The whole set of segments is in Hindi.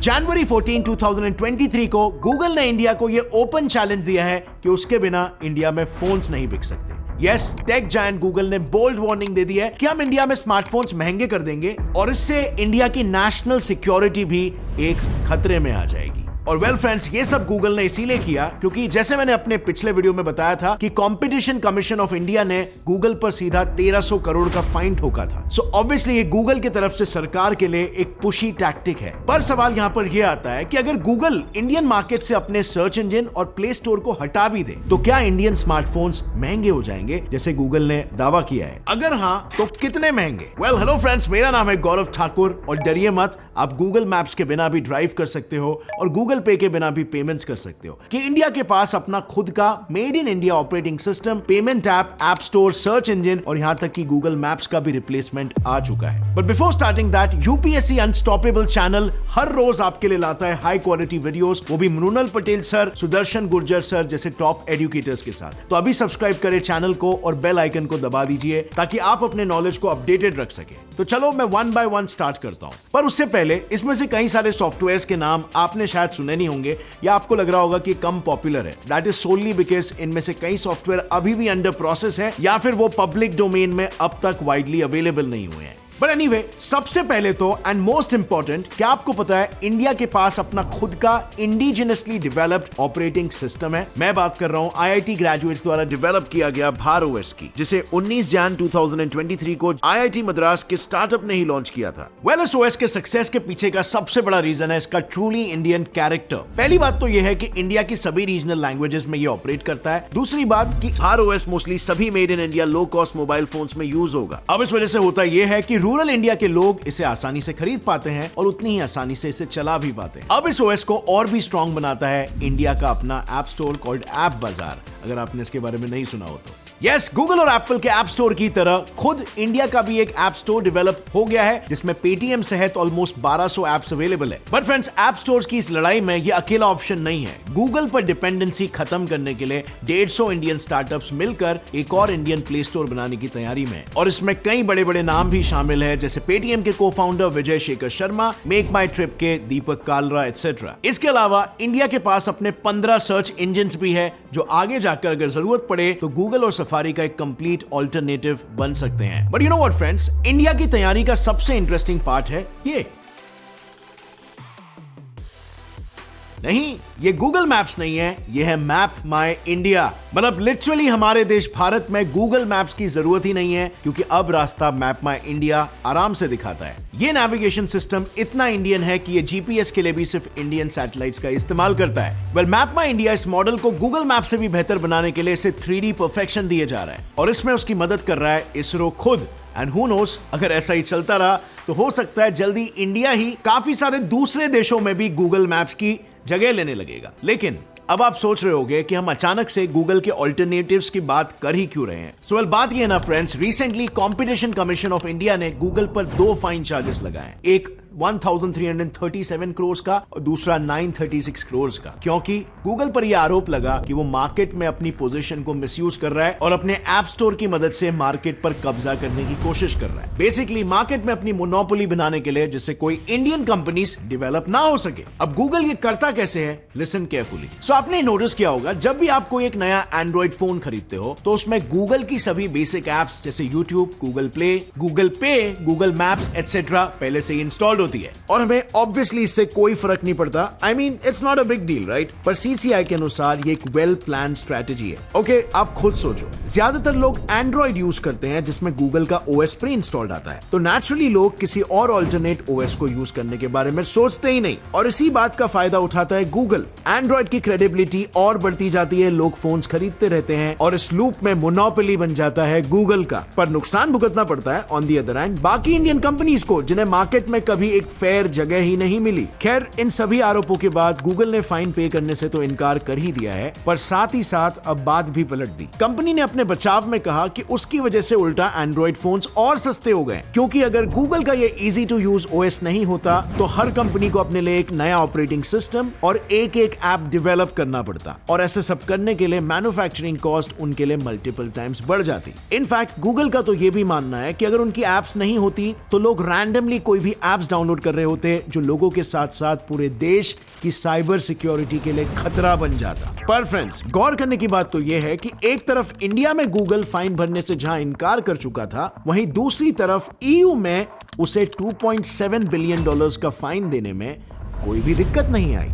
जनवरी 14, 2023 को गूगल ने इंडिया को यह ओपन चैलेंज दिया है कि उसके बिना इंडिया में फोन्स नहीं बिक सकते। यस, टेक जायंट गूगल ने बोल्ड वार्निंग दे दी है कि हम इंडिया में स्मार्टफोन्स महंगे कर देंगे और इससे इंडिया की नेशनल सिक्योरिटी भी एक खतरे में आ जाएगी। और वेल फ्रेंड्स, ये सब गूगल ने इसीलिए किया क्योंकि जैसे मैंने अपने पिछले वीडियो में बताया था कि कंपटीशन कमीशन ऑफ इंडिया ने गूगल पर सीधा 1300 करोड़ का फाइन ठोका था। सो ऑब्वियसली ये गूगल की तरफ से सरकार के लिए एक पुशी टैक्टिक है। पर सवाल यहाँ पर यह आता है कि अगर गूगल इंडियन मार्केट से अपने सर्च इंजन और प्ले स्टोर को हटा भी दे तो क्या इंडियन स्मार्टफोन्स महंगे हो जाएंगे जैसे गूगल ने दावा किया है? अगर हाँ तो कितने महंगे? वेल हेलो फ्रेंड्स, मेरा नाम है गौरव ठाकुर और डरिए मत, आप गूगल मैप्स के बिना भी ड्राइव कर सकते हो और गूगल पे के बिना भी पेमेंट्स कर सकते हो कि इंडिया के पास अपना खुद का made in India operating system, payment app store, search engine और यहां तक कि गूगल मैप्स का भी रिप्लेसमेंट आ चुका है। But before starting that, UPSC unstoppable channel हर रोज आपके लिए लाता है हाई क्वालिटी वीडियोस, वो भी मृणाल पटेल सर, सुदर्शन गुर्जर सर जैसे टॉप एजुकेटर्स के साथ। तो अभी सब्सक्राइब करें चैनल को और बेल आइकन को दबा दीजिए ताकि आप अपने नॉलेज को अपडेटेड रख सके। तो चलो मैं वन बाय वन स्टार्ट करता हूं, पर उससे पहले इसमें से कई सारे सॉफ्टवेयर्स के नाम आपने शायद सुने नहीं होंगे या आपको लग रहा होगा कि कम पॉपुलर है। दैट इज सोनली बिकॉज इनमें से कई सॉफ्टवेयर अभी भी अंडर प्रोसेस है या फिर वो पब्लिक डोमेन में अब तक वाइडली अवेलेबल नहीं हुए हैं। बट एनीवे, सबसे पहले तो एंड मोस्ट इंपॉर्टेंट, क्या आपको पता है इंडिया के पास अपना खुद का इंडिजिनसली डेवलप्ड ऑपरेटिंग सिस्टम है? मैं बात कर रहा हूं आईआईटी ग्रेजुएट्स द्वारा डेवलप किया गया भार ओएस की, जिसे 19 जन 2023 को आईआईटी मद्रास के स्टार्टअप ने ही लॉन्च किया था। वेल, इस ओएस के सक्सेस के पीछे का सबसे बड़ा रीजन है इसका ट्रूली इंडियन कैरेक्टर। पहली बात तो यह है कि इंडिया की सभी रीजनल लैंग्वेजेस में ये ऑपरेट करता है। दूसरी बात कि भार ओएस मोस्टली सभी made in India low cost mobile phones में यूज होगा। अब इस वजह से होता यह है कि रूरल इंडिया के लोग इसे आसानी से खरीद पाते हैं और उतनी ही आसानी से इसे चला भी पाते हैं। अब इस ओएस को और भी स्ट्रॉन्ग बनाता है इंडिया का अपना ऐप स्टोर कॉल्ड ऐप बाजार, अगर आपने इसके बारे में नहीं सुना हो तो। यस, गूगल और एप्पल के ऐप स्टोर की तरह खुद इंडिया का भी एक ऐप स्टोर डेवलप हो गया है जिसमें पेटीएम सहित ऑलमोस्ट 1200 ऐप्स अवेलेबल है। बट फ्रेंड्स, ऐप स्टोर्स की इस लड़ाई में ये अकेला ऑप्शन नहीं है। गूगल पर डिपेंडेंसी खत्म करने के लिए 150 इंडियन स्टार्टअप्स मिलकर एक और इंडियन प्ले स्टोर बनाने की तैयारी में, और इसमें कई बड़े बड़े नाम भी शामिल है जैसे पेटीएम के को फाउंडर विजय शेखर शर्मा, मेक माई ट्रिप के दीपक कालरा एटसेट्रा। इसके अलावा इंडिया के पास अपने 15 सर्च इंजन भी है जो आगे जाकर अगर जरूरत पड़े तो गूगल और सफारी का एक कंप्लीट ऑल्टरनेटिव बन सकते हैं। But you know what friends, India की तैयारी का सबसे इंटरेस्टिंग पार्ट है ये नहीं, ये गूगल मैप्स नहीं है, ये है मैप माई इंडिया। मतलब लिटरली हमारे देश भारत में गूगल मैप्स की जरूरत ही नहीं है क्योंकि अब रास्ता मैप माई इंडिया आराम से दिखाता है। ये नेविगेशन सिस्टम इतना इंडियन है कि ये जीपीएस के लिए भी सिर्फ इंडियन सैटेलाइट्स का इस्तेमाल करता है। वेल, मैप माई इंडिया इस मॉडल को गूगल मैप से भी बेहतर बनाने के लिए इसे 3D परफेक्शन दिए जा रहा है और इसमें उसकी मदद कर रहा है इसरो खुद। एंड हु नोस, अगर ऐसा ही चलता रहा तो हो सकता है जल्दी इंडिया ही काफी सारे दूसरे देशों में भी गूगल मैप्स की जगह लेने लगेगा। लेकिन अब आप सोच रहे होंगे कि हम अचानक से गूगल के ऑल्टरनेटिव्स की बात कर ही क्यों रहे हैं? सो वेल, बात ये है ना friends, recently competition commission of India ने गूगल पर 2 फाइन चार्जेस लगाए, एक 1337 करोड़ का और दूसरा 936 करोड़ का, क्योंकि गूगल पर यह आरोप लगा कि वो मार्केट में अपनी पोजीशन को मिसयूज कर रहा है और अपने ऐप स्टोर की मदद से मार्केट पर कब्जा करने की कोशिश कर रहा है। बेसिकली मार्केट में अपनी मोनोपोली बनाने के लिए जिससे कोई इंडियन कंपनीज डेवलप ना हो सके। अब गूगल ये करता कैसे है? Listen carefully. सो आपने नोटिस किया होगा जब भी आप कोई एक नया एंड्रॉइड फोन खरीदते हो तो उसमें गूगल की सभी बेसिक एप्स जैसे यूट्यूब, गूगल प्ले, गूगल पे, गूगल मैप्स एटसेट्रा पहले से ही इंस्टॉल्ड होती है और हमें ऑब्वियसली इससे कोई फर्क नहीं पड़ता। I mean it's not a big deal, right? पर सीसीआई के अनुसार ये एक वेल प्लान स्ट्रेटजी है। ओके, आप खुद सोचो, ज्यादातर लोग एंड्रॉइड यूज करते हैं जिसमें गूगल का ओएस प्री इंस्टॉल्ड आता है, तो नेचुरली लोग किसी और अल्टरनेट ओएस को यूज करने के बारे में सोचते ही नहीं और इसी बात का फायदा उठाता है गूगल। एंड्रॉइड की क्रेडिबिलिटी और बढ़ती जाती है, लोग फोन्स खरीदते रहते हैं और इस लूप में मोनोपोली बन जाता है गूगल का। पर नुकसान भुगतना पड़ता है ऑन दी अदर हैंड बाकी इंडियन कंपनीज को जिन्हें मार्केट में कभी एक फेयर जगह ही नहीं मिली। खैर, इन सभी आरोपों के बाद गूगल ने फाइन पे करने से तो इनकार कर ही दिया है, पर साथ ही साथ अब बात भी पलट दी। कंपनी ने अपने बचाव में कहा कि उसकी वजह से उल्टा एंड्रॉइड फोन्स और सस्ते हो गए, क्योंकि अगर गूगल का ये इजी टू यूज ओएस नहीं होता तो हर कंपनी को अपने लिए एक नया ऑपरेटिंग सिस्टम और एक ऐप डेवलप करना पड़ता और ऐसे सब करने के लिए मैन्युफैक्चरिंग कॉस्ट उनके लिए मल्टीपल टाइम्स बढ़ जाती। इनफैक्ट गूगल का तो ये भी मानना है कि अगर उनकी एप्स नहीं होती तो लोग रैंडमली कोई भी एप्स डाउनलोड डाउनलोड कर रहे होते जो लोगों के साथ साथ पूरे देश की साइबर सिक्योरिटी के लिए खतरा बन जाता। पर फ्रेंड्स, गौर करने की बात तो यह है कि एक तरफ इंडिया में गूगल फाइन भरने से जहां इनकार कर चुका था, वहीं दूसरी तरफ ईयू में उसे $2.7 बिलियन का फाइन देने में कोई भी दिक्कत नहीं आई।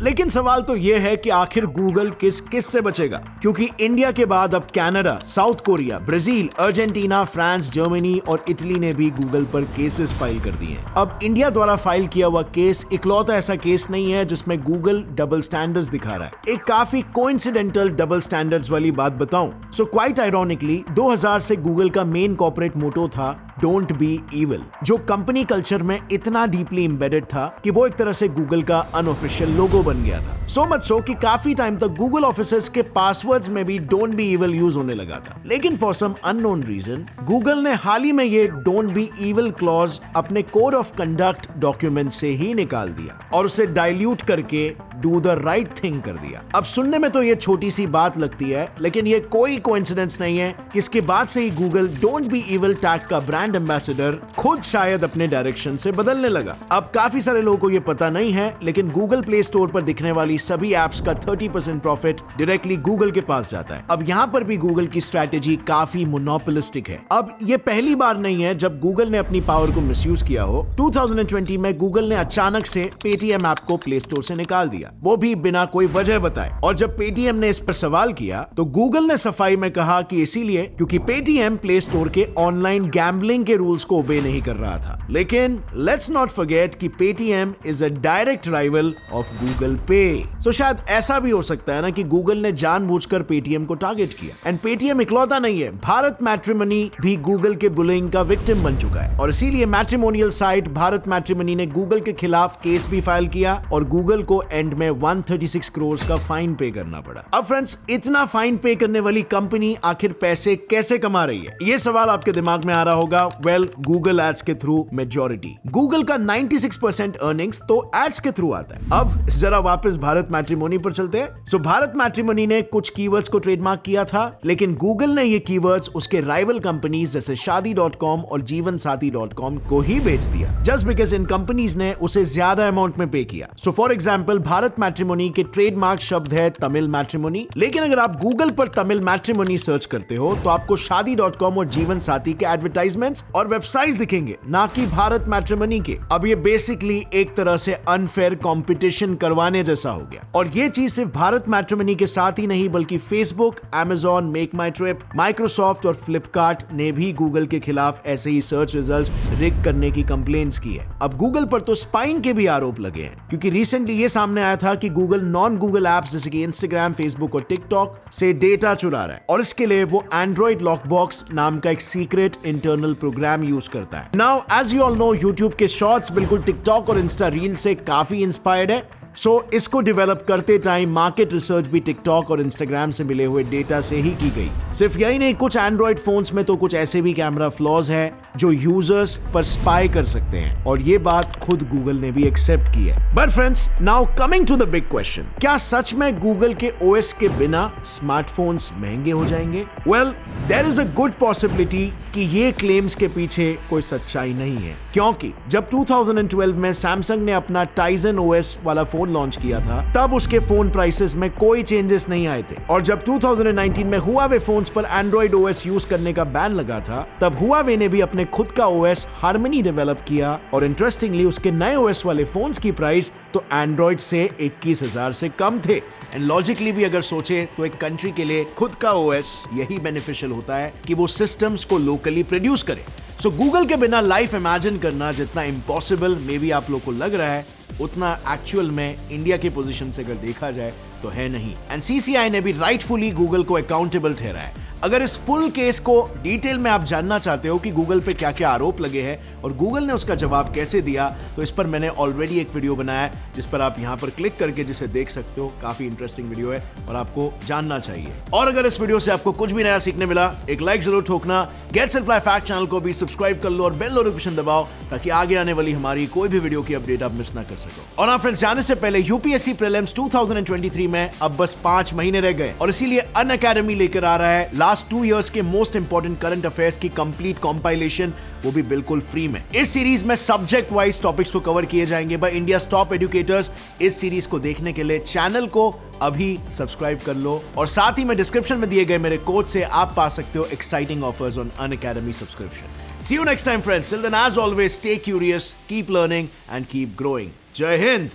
लेकिन सवाल तो यह है कि आखिर गूगल किस से बचेगा, क्योंकि इंडिया के बाद अब Canada, south Korea, Brazil, Argentina, France, Germany और इटली ने भी गूगल पर केसेस फाइल कर दिए हैं। अब इंडिया द्वारा फाइल किया हुआ केस इकलौता ऐसा केस नहीं है जिसमें गूगल डबल स्टैंडर्ड्स दिखा रहा है। एक काफी कोइंसिडेंटल डबल स्टैंडर्ड्स वाली बात बताऊं, सो क्वाइट आयरॉनिकली 2000 से गूगल का मेन कॉर्पोरेट मोटो था डोंट बी इविल, जो कंपनी कल्चर में इतना डीपली एम्बेडेड था कि वो एक तरह से गूगल का अनऑफिशियल लोगो बन गया था। सो मच सो कि काफी टाइम तक गूगल ऑफिसेस के पासवर्ड्स में भी डोंट बी इविल यूज होने लगा था। लेकिन for some unknown reason Google ने हाल ही में ये डोंट बी इविल क्लॉज अपने कोड ऑफ कंडक्ट डॉक्यूमेंट से ही निकाल दिया और उसे डाइल्यूट करके डू द राइट थिंग कर दिया। अब सुनने में तो ये छोटी सी बात लगती है, लेकिन ये कोई कोइंसिडेंस नहीं है कि इसके बाद से ही Google don't be evil tag का ब्रांड एम्बेसडर खुद शायद अपने डायरेक्शन से बदलने लगा। अब काफी सारे लोगों को ये पता नहीं है, लेकिन गूगल प्ले स्टोर पर दिखने वाली सभी एप्स का 30% प्रॉफिट डायरेक्टली गूगल के पास जाता है। अब यहाँ पर भी गूगल की स्ट्रैटेजी काफी मोनोपोलिस्टिक है। अब ये पहली बार नहीं है जब गूगल ने अपनी पावर को मिसयूज किया हो। 2020 में गूगल ने अचानक से पेटीएम ऐप को प्ले स्टोर से निकाल दिया, वो भी बिना कोई वजह बताए। और जब पेटीएम ने इस पर सवाल किया तो गूगल ने सफाई में कहा कि इसीलिए क्योंकि पेटीएम प्ले स्टोर के ऑनलाइन गैम्बलिंग के रूल्स को ओबे नहीं कर रहा था। लेकिन लेट्स नॉट फॉरगेट कि Paytm is a direct rival of Google पे। सो शायद ऐसा भी हो सकता है ना कि गूगल ने जानबूझकर पेटीएम को टारगेट किया। एंड पेटीएम इकलौता नहीं है, भारत मैट्रिमोनी भी गूगल के बुलिंग का विक्टिम बन चुका है। और इसीलिए मैट्रिमोनियल साइट भारत मैट्रिमोनी ने गूगल के खिलाफ केस भी फाइल किया और गूगल को एंड में 136 करोड़ का फाइन पे करना पड़ा। अब फ्रेंड्स, इतना फाइन पे करने वाली कंपनी आखिर पैसे कैसे कमा रही है, ये सवाल आपके दिमाग में आ रहा होगा। गूगल एड्स के थ्रू मेजॉरिटी। गूगल का 96% अर्निंग्स तो एड्स के थ्रू आता है। अब जरा वापस भारत मैट्रिमोनी पर चलते हैं। सो भारत मैट्रिमोनी ने कुछ कीवर्ड्स को ट्रेडमार्क किया था, लेकिन गूगल ने ये कीवर्ड्स उसके राइवल कंपनीज जैसे शादी.com और जीवनसाथी.com को ही बेच दिया, जस्ट बिकॉज इन कंपनीज ने उसे ज्यादा अमाउंट में पे किया। So for example, Bharat matrimony के ट्रेडमार्क शब्द है तमिल मैट्रिमोनी, लेकिन अगर आप गूगल पर तमिल मैट्रिमोनी सर्च करते हो तो आपको शादी.com और जीवन साथी के एडवर्टाइजमेंट्स और वेबसाइट्स दिखेंगे, ना कि भारत मैट्रिमोनी के। अब ये बेसिकली एक तरह से अनफेयर कंपटीशन करवाने जैसा हो गया। और ये चीज सिर्फ भारत मैट्रिमोनी के साथ ही नहीं, बल्कि फेसबुक, अमेजॉन, मेक माई ट्रिप, माइक्रोसॉफ्ट और फ्लिपकार्ट ने भी गूगल के खिलाफ ऐसे ही सर्च रिजल्ट्स रिग करने की कंप्लेंट्स की है। अब गूगल पर तो स्पाइन के भी आरोप लगे हैं, क्योंकि रिसेंटली ये सामने आया था कि गूगल नॉन गूगल एप्स जैसे कि इंस्टाग्राम, फेसबुक और टिकटॉक से डेटा चुरा रहा है, और इसके लिए वो एंड्रॉइड लॉकबॉक्स नाम का एक सीक्रेट इंटरनल प्रोग्राम यूज करता है। Now as you all know, YouTube के शॉर्ट्स बिल्कुल टिकटॉक और इंस्टा रील से काफी इंस्पायर्ड है। सो इसको डेवलप करते टाइम मार्केट रिसर्च भी टिकटॉक और इंस्टाग्राम से मिले हुए डेटा से ही की गई। सिर्फ यही नहीं, कुछ एंड्रॉइड फोन्स में तो कुछ ऐसे भी कैमरा फ्लॉज हैं जो यूजर्स पर स्पाई कर सकते हैं, और ये बात खुद गूगल ने भी एक्सेप्ट की है। But friends, now coming to the big question, क्या सच में गूगल के ओएस के बिना स्मार्टफोन्स महंगे हो जाएंगे? Well, there is a good possibility कि ये क्लेम्स के पीछे कोई सच्चाई नहीं है, क्योंकि जब 2012 में सैमसंग ने अपना टाइजन ओएस वाला फोन लॉन्च किया था, तब उसके फोन प्राइसेस में कोई चेंजेस नहीं आए थे। और जब 2019 में हुआवे फोन्स पर एंड्रॉइड ओएस यूज करने का बैन लगा था, तब हुआवे ने भी अपने खुद का ओएस हार्मनी डेवलप किया, और इंटरेस्टिंगली उसके नए ओएस वाले फोन्स की प्राइस तो एंड्रॉइड से 21,000 से कम थे। एंड लॉजिकली भी अगर सोचे तो एक कंट्री के लिए खुद का ओएस यही बेनिफिशियल होता है कि वो सिस्टम्स को लोकली प्रोड्यूस करे। सो गूगल के बिना लाइफ इमेजिन करना जितना इम्पॉसिबल मे बी आप लोग को लग रहा है, उतना एक्चुअल में इंडिया की पोजीशन से अगर देखा जाए तो है नहीं। एंड सीसीआई ने भी राइटफुली गूगल को अकाउंटेबल ठहराया है। अगर इस फुल केस को डिटेल में आप जानना चाहते हो कि गूगल पे क्या क्या आरोप लगे हैं और गूगल ने उसका जवाब कैसे दिया, तो इस पर मैंने ऑलरेडी एक वीडियो बनाया है, जिस पर आप यहां पर क्लिक करके जिसे देख सकते हो। काफी इंटरेस्टिंग वीडियो है और आपको जानना चाहिए। और अगर इस वीडियो से आपको कुछ भी नया सीखने मिला, एक लाइक जरूर ठोकना। Gets and fly fact channel को भी सब्सक्राइब कर लो और बेल नोटिफिकेशन दबाओ, ताकि आगे आने वाली हमारी कोई भी वीडियो की अपडेट आप मिस ना कर सको। और फ्रेंड्स, जाने से पहले यूपीएससी प्रीलिम्स 2023 में अब बस 5 महीने रह गए, और इसीलिए अनअकैडमी लेकर आ रहा है लास्ट 2 इयर्स के मोस्ट इंपॉर्टेंट करंट अफेयर्स की कंप्लीट कॉम्पाइलेशन, वो भी बिल्कुल फ्री में। इस सीरीज में सब्जेक्ट वाइज टॉपिक्स को कवर किए जाएंगे बाय इंडियाज टॉप एजुकेटर्स। इस सीरीज को देखने के लिए चैनल को अभी सब्सक्राइब कर लो और साथ ही में डिस्क्रिप्शन में दिए गए मेरे कोड से आप पा सकते हो exciting offers on Unacademy subscription. See you next time, friends. Till then, as always, stay curious, keep learning, and keep growing. Jai Hind!